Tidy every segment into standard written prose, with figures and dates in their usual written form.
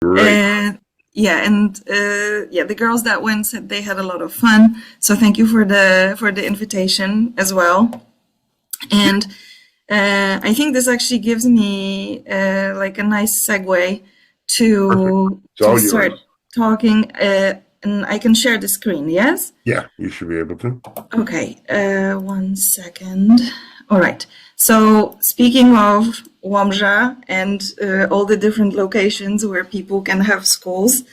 Great. Yeah, and yeah, the girls that went said they had a lot of fun. So thank you for the invitation as well. And I think this actually gives me like a nice segue Perfect. to It's all start yours. talking. And I can share the screen, yes? Yeah, you should be able to. Okay, 1 second. All right. So speaking of Łomża and all the different locations where people can have schools,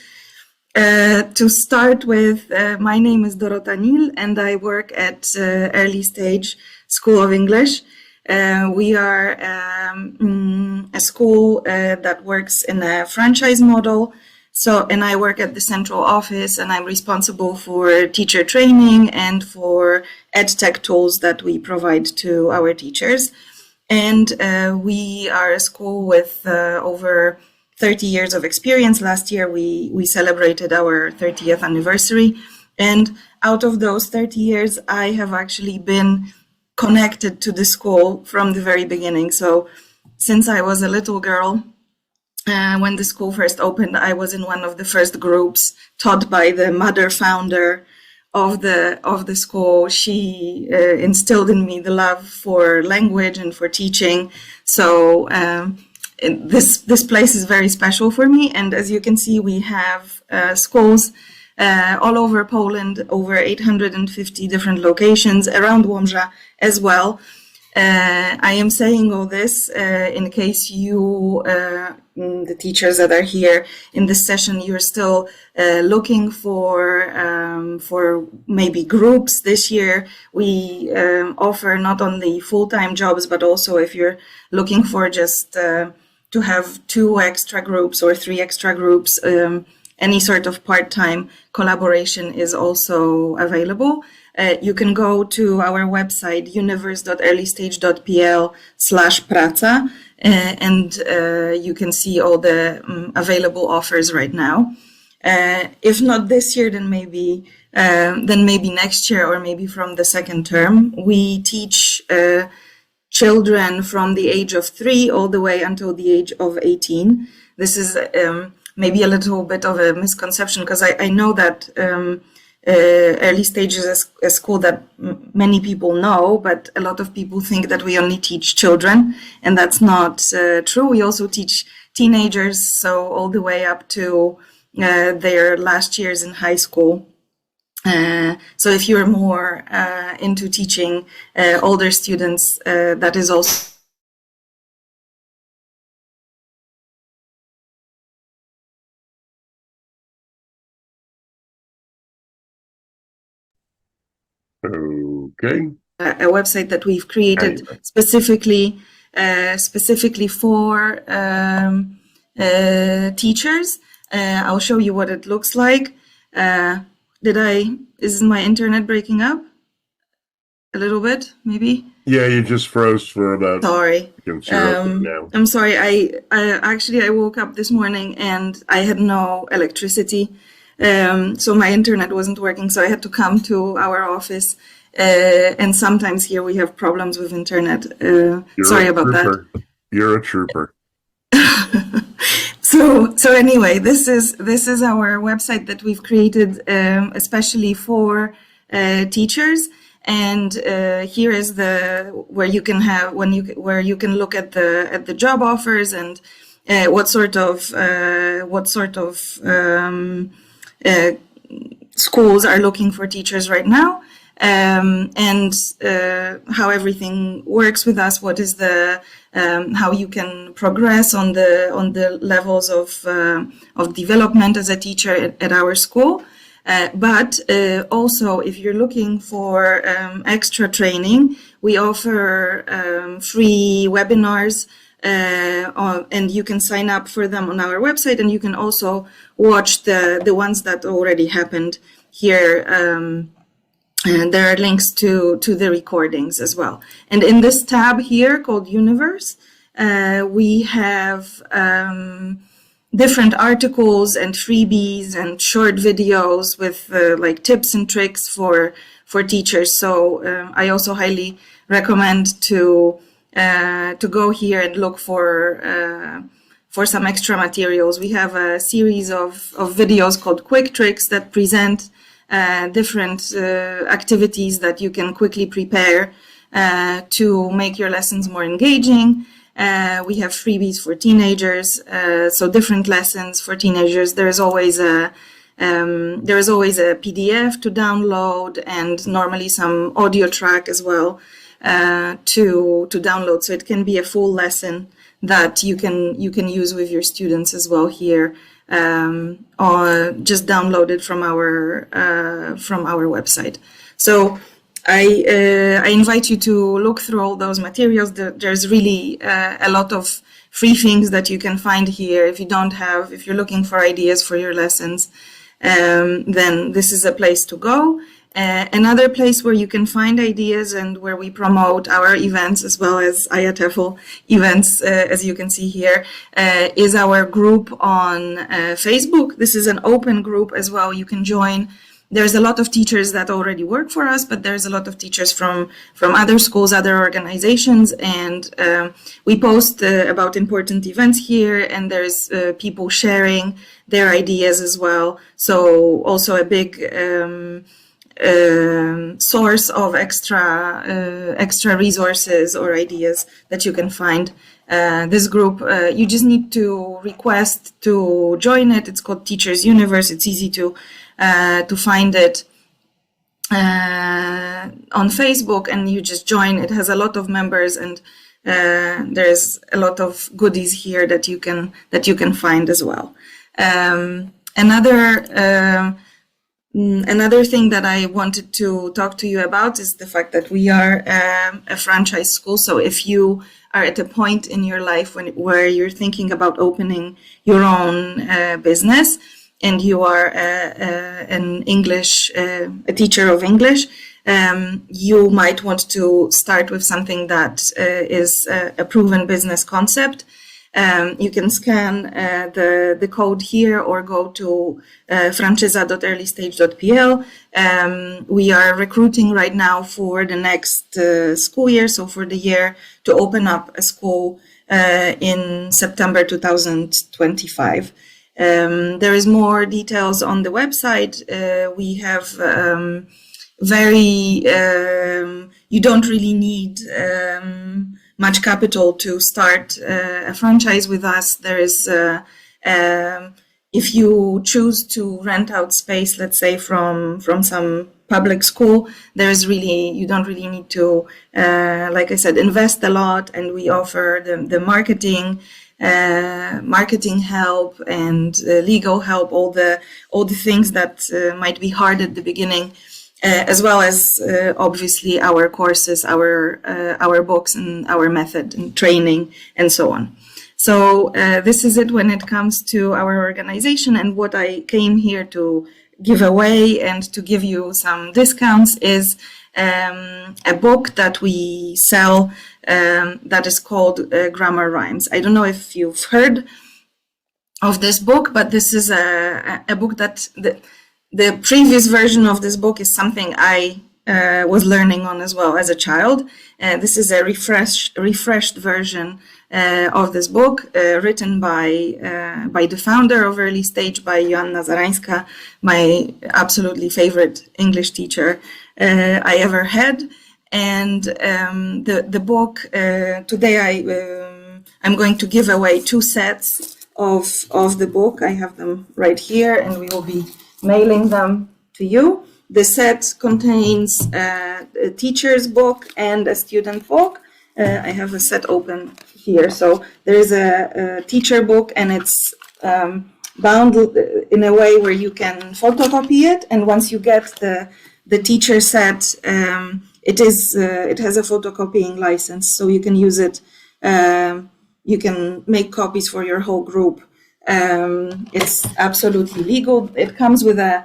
to start with, my name is Dorota Neal, and I work at Early Stage School of English. We are a school that works in a franchise model. So, and I work at the central office, and I'm responsible for teacher training and for EdTech tools that we provide to our teachers. And we are a school with over 30 years of experience. Last year, we celebrated our 30th anniversary. And out of those 30 years, I have actually been connected to the school from the very beginning. So since I was a little girl, when the school first opened, I was in one of the first groups taught by the mother founder of the school. She instilled in me the love for language and for teaching. So this place is very special for me. And as you can see, we have schools all over Poland, over 850 different locations around Łomża as well. I am saying all this in case you, the teachers that are here in this session, you're still looking for maybe groups. This year we offer not only full-time jobs, but also if you're looking for just to have 2 extra groups or 3 extra groups, any sort of part-time collaboration is also available. You can go to our website, universe.earlystage.pl/praca, and you can see all the available offers right now. If not this year, then maybe next year, or maybe from the second term. We teach children from the age of 3 all the way until the age of 18. This is maybe a little bit of a misconception, because I know that Early Stage is a school that many people know, but a lot of people think that we only teach children, and that's not true. We also teach teenagers, so all the way up to their last years in high school. So if you're more into teaching older students, that is also Okay. a website that we've created specifically for teachers. I'll show you what it looks like. Is my internet breaking up a little bit, maybe? Yeah, you just froze for about. Sorry. Now. I'm sorry. I actually woke up this morning and I had no electricity. So my internet wasn't working, so I had to come to our office. And sometimes here we have problems with internet. Sorry about that. You're a trooper. So anyway, this is our website that we've created especially for teachers. And here is where you can look at the job offers and what sort of schools are looking for teachers right now, and how everything works with us. What is how you can progress on the levels of development as a teacher at our school. But also, if you're looking for extra training, we offer free webinars, and you can sign up for them on our website, and you can also watch the ones that already happened here. And there are links to the recordings as well. And in this tab here called Universe, we have different articles and freebies and short videos with like tips and tricks for teachers. So I also highly recommend to go here and look for for some extra materials. We have a series of videos called Quick Tricks that present different activities that you can quickly prepare to make your lessons more engaging. We have freebies for teenagers, so different lessons for teenagers. There is always a PDF to download, and normally some audio track as well to download. So it can be a full lesson that you can use with your students as well here, or just download it from our website. So I invite you to look through all those materials. There's really a lot of free things that you can find here. If you're looking for ideas for your lessons, then this is a place to go. Another place where you can find ideas and where we promote our events as well as IATEFL events, as you can see here, is our group on Facebook. This is an open group as well. You can join. There's a lot of teachers that already work for us, but there's a lot of teachers from other schools, other organizations, and we post about important events here, and there's people sharing their ideas as well. So also a big source of extra resources or ideas that you can find. This group, you just need to request to join it. It's called Teachers Universe. It's easy to find it on Facebook, and you just join. It has a lot of members, and there's a lot of goodies here that you can find as well. Another thing that I wanted to talk to you about is the fact that we are a franchise school. So if you are at a point in your life where you're thinking about opening your own business, and you are a teacher of English, you might want to start with something that is a proven business concept. You can scan the code here or go to franczyza.earlystage.pl. We are recruiting right now for the next school year, so for the year to open up a school in September 2025. There is more details on the website. We have you don't really need much capital to start a franchise with us. There is, if you choose to rent out space, let's say from some public school, you don't really need to, like I said, invest a lot, and we offer the marketing help and legal help, all the things that might be hard at the beginning. As well as obviously our courses, our books, and our method and training, and so on. So this is it when it comes to our organization, and what I came here to give away and to give you some discounts is a book that we sell that is called Grammar Rhymes. I don't know if you've heard of this book, but this is a book that the previous version of this book is something I was learning on as well as a child. This is a refreshed version of this book, written by the founder of Early Stage, by Joanna Zarańska, my absolutely favorite English teacher I ever had. And the book today I'm going to give away 2 sets of the book. I have them right here, and we will be mailing them to you. The set contains a teacher's book and a student book. I have a set open here. So there is a teacher book, and it's bound in a way where you can photocopy it. And once you get the teacher set, it has a photocopying license, so you can use it. You can make copies for your whole group. It's absolutely legal. It comes with a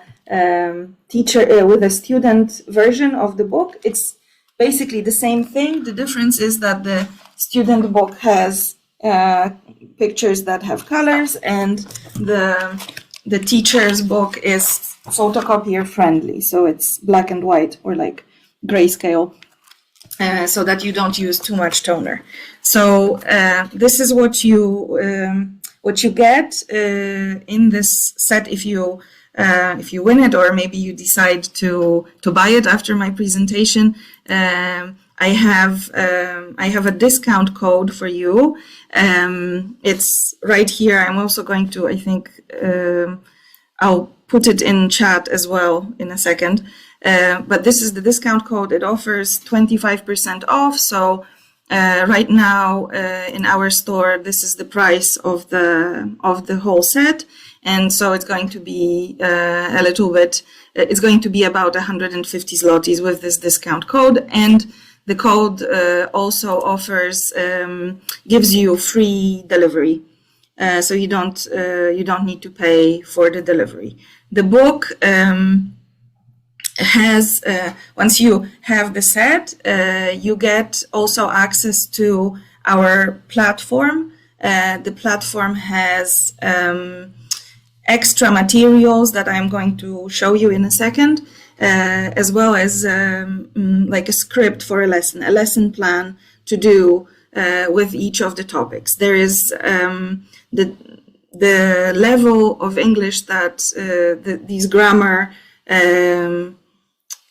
with a student version of the book. It's basically the same thing. The difference is that the student book has pictures that have colors, and the teacher's book is photocopier friendly. So it's black and white, or like grayscale, so that you don't use too much toner. So this is what what you get in this set, if you win it, or maybe you decide to buy it after my presentation, I have a discount code for you. It's right here. I'm also going to, I think, I'll put it in chat as well in a second. But this is the discount code. It offers 25% off. So right now in our store, this is the price of the whole set. And so it's going to be a little bit, it's going to be about 150 zlotys with this discount code. And the code also offers, gives you free delivery. So you don't need to pay for the delivery. The book has, once you have the set, you get also access to our platform. The platform has extra materials that I'm going to show you in a second, as well as like a script for a lesson plan to do with each of the topics. There is the level of English that these grammar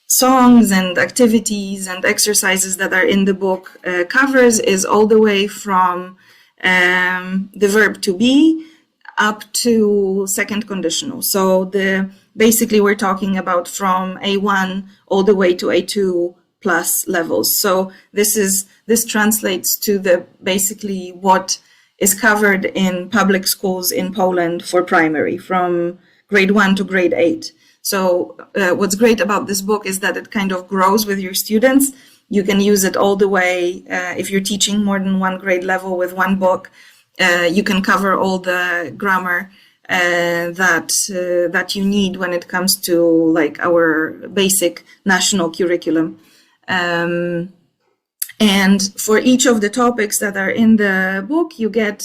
songs and activities and exercises that are in the book covers is all the way from the verb to be up to second conditional. So basically we're talking about from A1 all the way to A2 plus levels. So this translates to basically what is covered in public schools in Poland for primary, from grade 1 to grade 8. So what's great about this book is that it kind of grows with your students. You can use it all the way. If you're teaching more than one grade level with one book, you can cover all the grammar that you need when it comes to like our basic national curriculum. And for each of the topics that are in the book, you get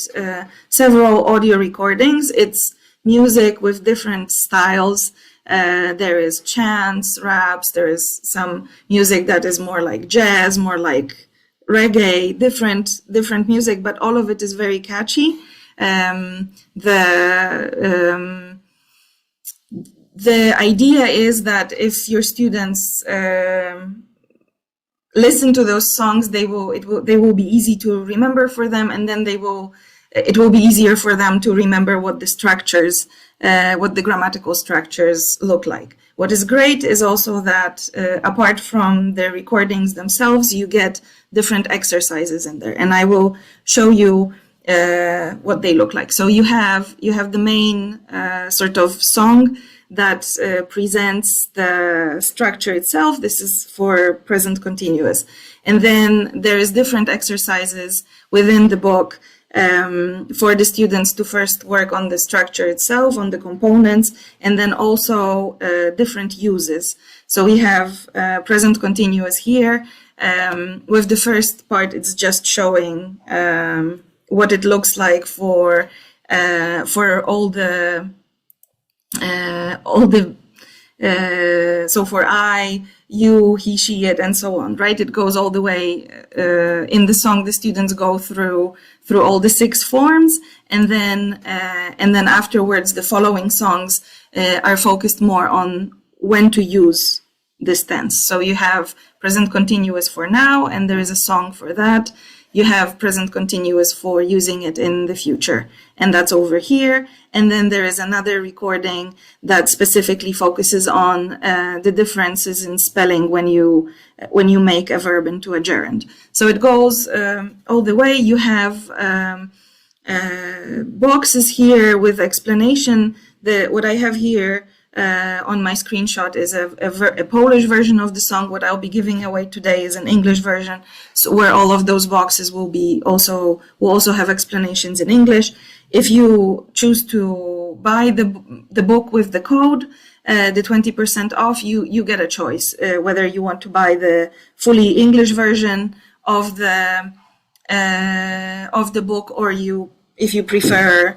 several audio recordings. It's music with different styles. There is chants, raps, there is some music that is more like jazz, more like reggae, different music, but all of it is very catchy. The idea is that if your students listen to those songs, they will be easy to remember for them, and then it will be easier for them to remember what the structures, what the grammatical structures look like. What is great is also that apart from the recordings themselves, you get different exercises in there, and I will show you what they look like. So you have the main sort of song that presents the structure itself. This is for present continuous. And then there is different exercises within the book for the students to first work on the structure itself, on the components, and then also different uses. So we have present continuous here. With the first part, it's just showing what it looks like for all the so for I, you, he, she, it, and so on, right? It goes all the way in the song. The students go through all the 6 forms, and then afterwards the following songs are focused more on when to use this tense. So you have present continuous for now, and there is a song for that. You have present continuous for using it in the future, and that's over here. And then there is another recording that specifically focuses on the differences in spelling when you make a verb into a gerund. So it goes all the way. You have boxes here with explanation. What I have here on my screenshot is a Polish version of the song. What I'll be giving away today is an English version, so where all of those boxes will also have explanations in English. If you choose to buy the book with the code, the 20% off, you get a choice whether you want to buy the fully English version of the book, or if you prefer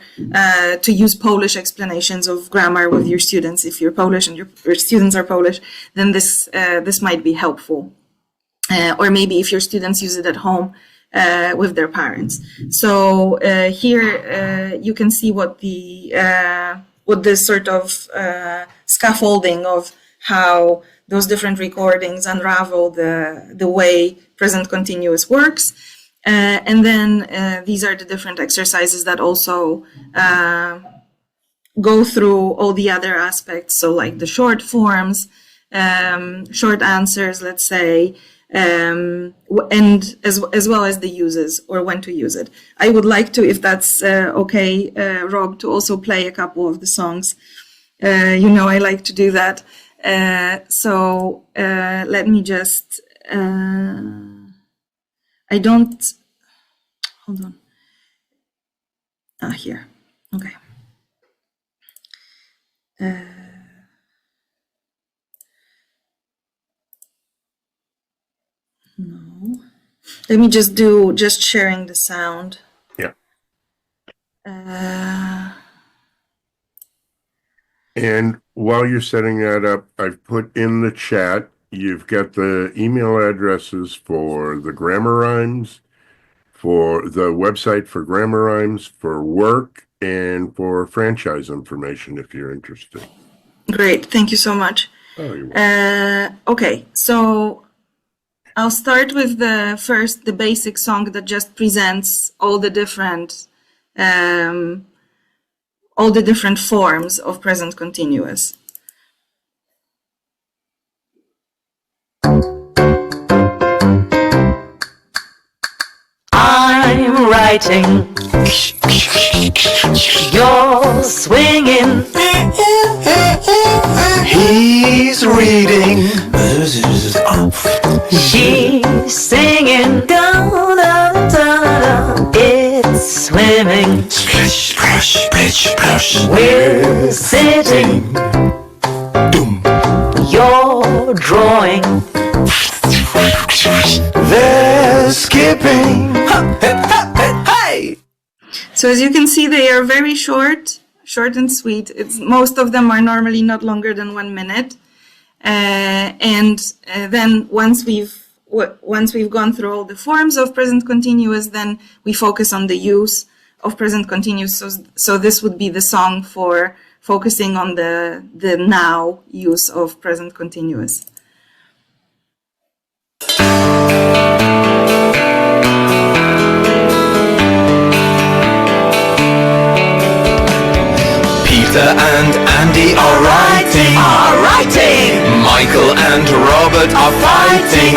to use Polish explanations of grammar with your students. If you're Polish and your students are Polish, then this might be helpful. Or maybe if your students use it at home, with their parents. So here you can see what this sort of scaffolding of how those different recordings unravel the way present continuous works. And then these are the different exercises that also go through all the other aspects. So like the short forms, short answers, let's say, and as well as the uses or when to use it. I would like to, if that's okay, Rob, to also play a couple of the songs. I like to do that. So let me just, hold on. Here, okay. No. Let me just sharing the sound. Yeah. Uh, And while you're setting that up, I've put in the chat, you've got the email addresses for the grammar rhymes, for the website for grammar rhymes, for work, and for franchise information if you're interested. Great. Thank you so much. Oh, you're welcome. Okay, so I'll start with the basic song that just presents all the different forms of present continuous. I'm writing, you're swinging, He's reading. she's singing, it's swimming, Splash, splash, splash, splash. we're sitting, you're drawing, They're skipping. Hey! So as you can see, they are very short and sweet. Most of them are normally not longer than 1 minute. And then once we've gone through all the forms of present continuous, then we focus on the use of present continuous. So this would be the song for focusing on the now use of present continuous. Peter and Andy are writing. Michael and Robert are fighting.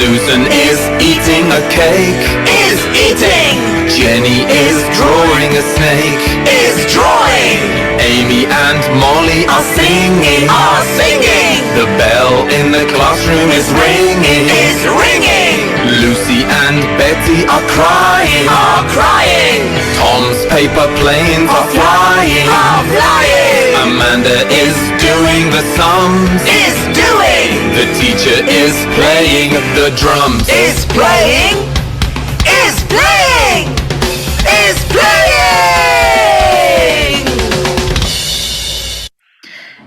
Susan is eating a cake. Jenny is drawing a snake. Amy and Molly are singing. The bell in the classroom is ringing. Lucy and Betty are crying. Tom's paper planes are flying. Amanda is doing the sums. The teacher is playing the drums.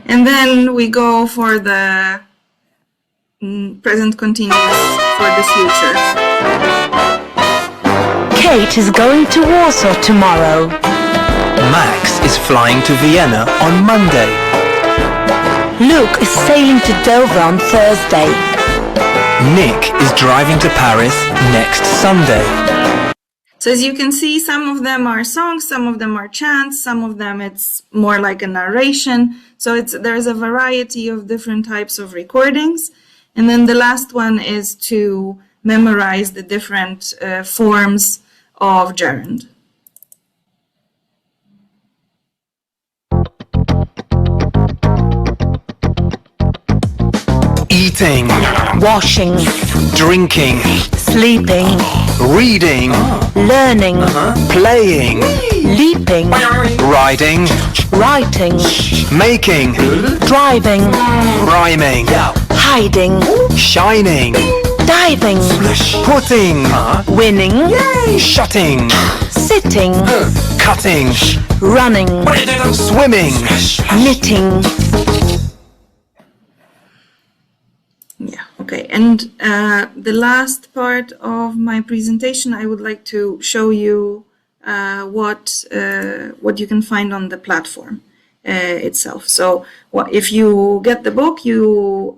And then we go for the present continuous for the future. Kate is going to Warsaw tomorrow. Max is flying to Vienna on Monday. Luke is sailing to Dover on Thursday. Nick is driving to Paris next Sunday. So as you can see, some of them are songs, some of them are chants, some of them it's more like a narration. So there's a variety of different types of recordings. And then the last one is to memorize the different forms of gerund. Eating, Washing, drinking, sleeping, reading, learning, playing, leaping, riding, writing, making, driving, rhyming, hiding, shining, diving, putting, winning, shutting, sitting, cutting, running, swimming, knitting. Yeah, Okay, and the last part of my presentation, I would like to show you what you can find on the platform itself. So, if you get the book, you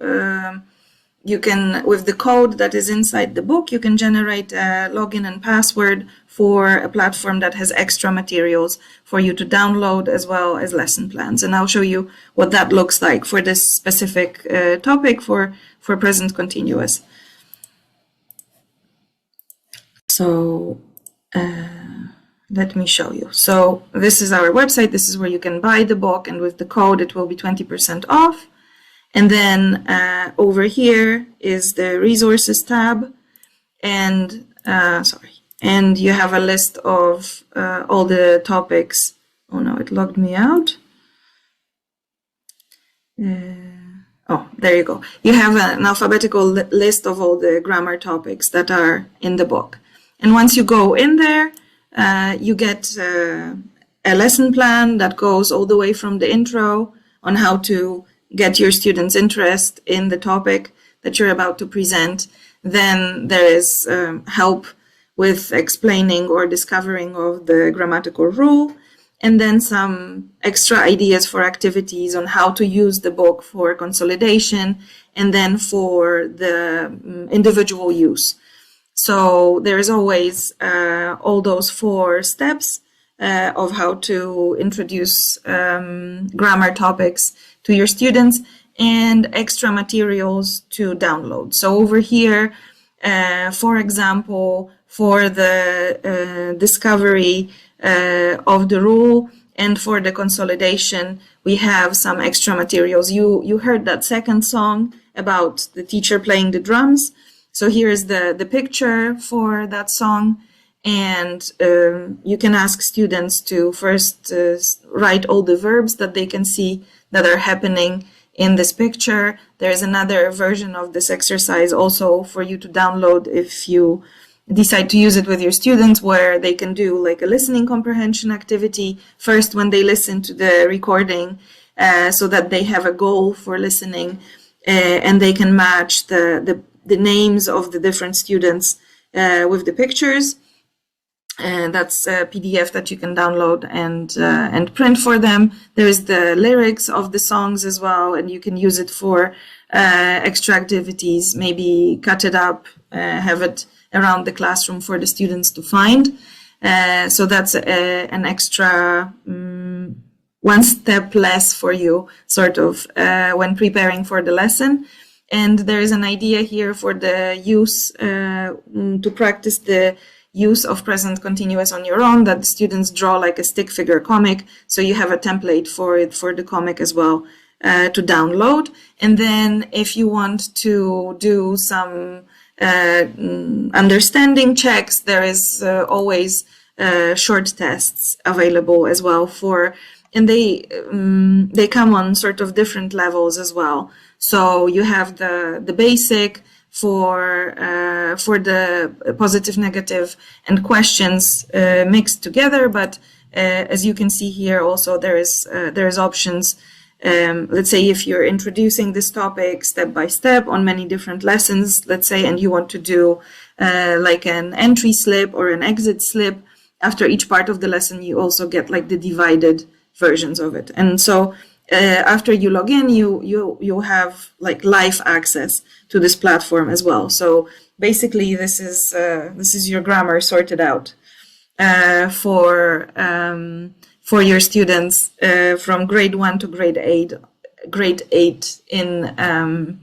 can, with the code that is inside the book, you can generate a login and password for a platform that has extra materials for you to download, as well as lesson plans. And I'll show you what that looks like for this specific topic for present continuous. So let me show you. So this is our website. This is where you can buy the book, and with the code it will be 20% off. And then over here is the resources tab, and and you have a list of all the topics. Oh no, it logged me out. Oh, there you go. You have an alphabetical list of all the grammar topics that are in the book. And once you go in there, you get a lesson plan that goes all the way from the intro on how to get your students' interest in the topic that you're about to present. Then there is help with explaining or discovering of the grammatical rule, and then some extra ideas for activities on how to use the book for consolidation and then for the individual use. So there is always all those 4 steps of how to introduce grammar topics to your students, and extra materials to download. So over here, for example, for the discovery of the rule and for the consolidation, we have some extra materials. You heard that second song about the teacher playing the drums. So here is the picture for that song. And you can ask students to first write all the verbs that they can see that are happening in this picture. There's another version of this exercise also for you to download if you decide to use it with your students, where they can do like a listening comprehension activity first when they listen to the recording, so that they have a goal for listening, and they can match the names of the different students with the pictures. And that's a PDF that you can download and print for them. There is the lyrics of the songs as well, and you can use it for extra activities. Maybe cut it up, have it around the classroom for the students to find. So that's an extra one step less for you, sort of, when preparing for the lesson. And there is an idea here for the use to practice the use of present continuous on your own, that the students draw like a stick figure comic. So you have a template for it, for the comic as well, to download. And then if you want to do some understanding checks, there is always short tests available as well and they come on sort of different levels as well. So you have the basic for the positive, negative, and questions mixed together. But as you can see here, also there is options. Let's say if you're introducing this topic step by step on many different lessons, let's say, and you want to do like an entry slip or an exit slip after each part of the lesson, you also get like the divided versions of it. And so after you log in, you have like live access to this platform as well. So basically, this is your grammar sorted out for your students from grade 1 to grade 8 in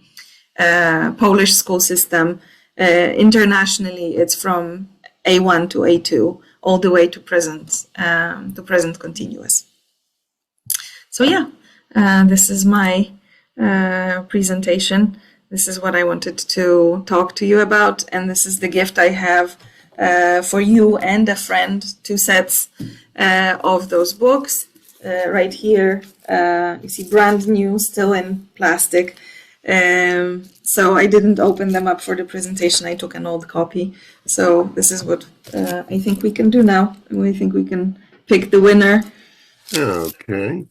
Polish school system. Internationally, it's from A1 to A2 all the way to present continuous. So yeah, this is my presentation. This is what I wanted to talk to you about, and this is the gift I have for you and a friend, 2 sets of those books. Right here, you see brand new, still in plastic. So I didn't open them up for the presentation. I took an old copy. So this is what I think we can do now. I think we can pick the winner. Okay.